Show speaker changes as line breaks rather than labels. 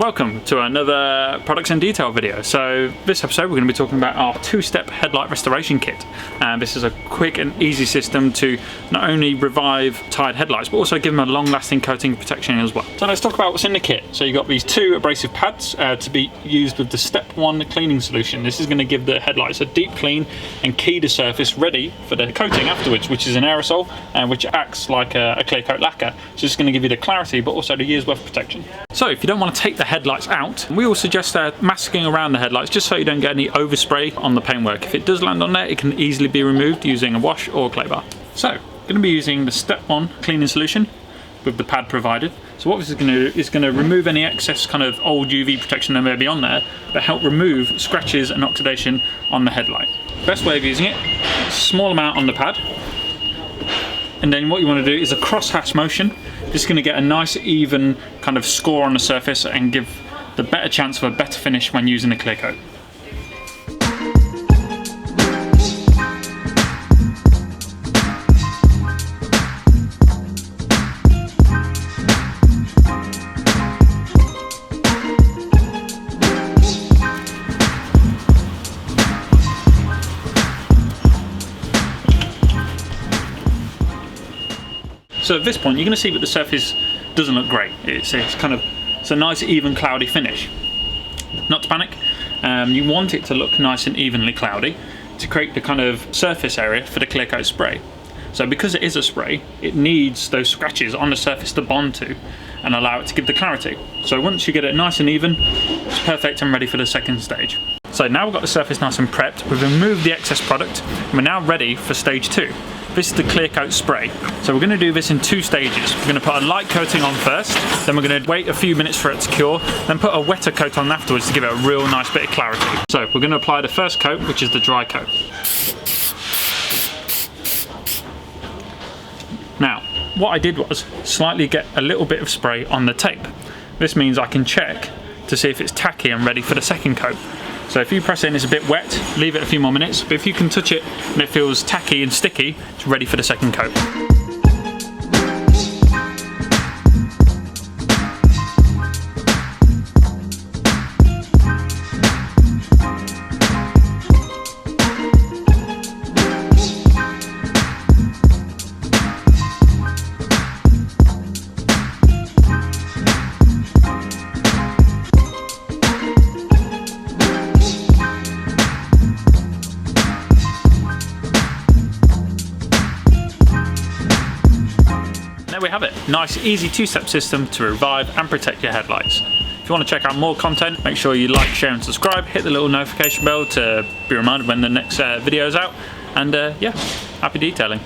Welcome to another products in detail video. So this episode we're going to be talking about our two-step headlight restoration kit, and this is a quick and easy system to not only revive tired headlights but also give them a long-lasting coating protection as well. So let's talk about what's in the kit. So you've got these two abrasive pads to be used with the step 1 cleaning solution. This is going to give the headlights a deep clean and key the surface ready for the coating afterwards, which is an aerosol and which acts like a clear coat lacquer. So it's going to give you the clarity but also the year's worth of protection. So if you don't want to take the headlights out, we will suggest masking around the headlights just so you don't get any overspray on the paintwork. If it does land on there, it can easily be removed using a wash or a clay bar. So I'm going to be using the step 1 cleaning solution with the pad provided. So what this is going to do is going to remove any excess kind of old UV protection that may be on there, but help remove scratches and oxidation on the headlight. Best way of using it, a small amount on the pad, and then what you want to do is a cross-hatch motion. This is going to get a nice even kind of score on the surface and give the better chance of a better finish when using a clear coat. So at this point, you're going to see that the surface doesn't look great. It's a nice, even, cloudy finish. Not to panic. You want it to look nice and evenly cloudy to create the kind of surface area for the clear coat spray. So because it is a spray, it needs those scratches on the surface to bond to and allow it to give the clarity. So once you get it nice and even, it's perfect and ready for the second stage. So now we've got the surface nice and prepped, we've removed the excess product, and we're now ready for stage 2. This is the clear coat spray. So we're going to do this in 2 stages. We're going to put a light coating on first, then we're going to wait a few minutes for it to cure, then put a wetter coat on afterwards to give it a real nice bit of clarity. So we're going to apply the first coat, which is the dry coat. Now, what I did was slightly get a little bit of spray on the tape. This means I can check to see if it's tacky and ready for the second coat. So if you press in, it's a bit wet, leave it a few more minutes, but if you can touch it and it feels tacky and sticky, it's ready for the second coat. There we have it. Nice, easy 2-step system to revive and protect your headlights. If you want to check out more content, make sure you like, share and subscribe. Hit the little notification bell to be reminded when the next video is out. And yeah, happy detailing.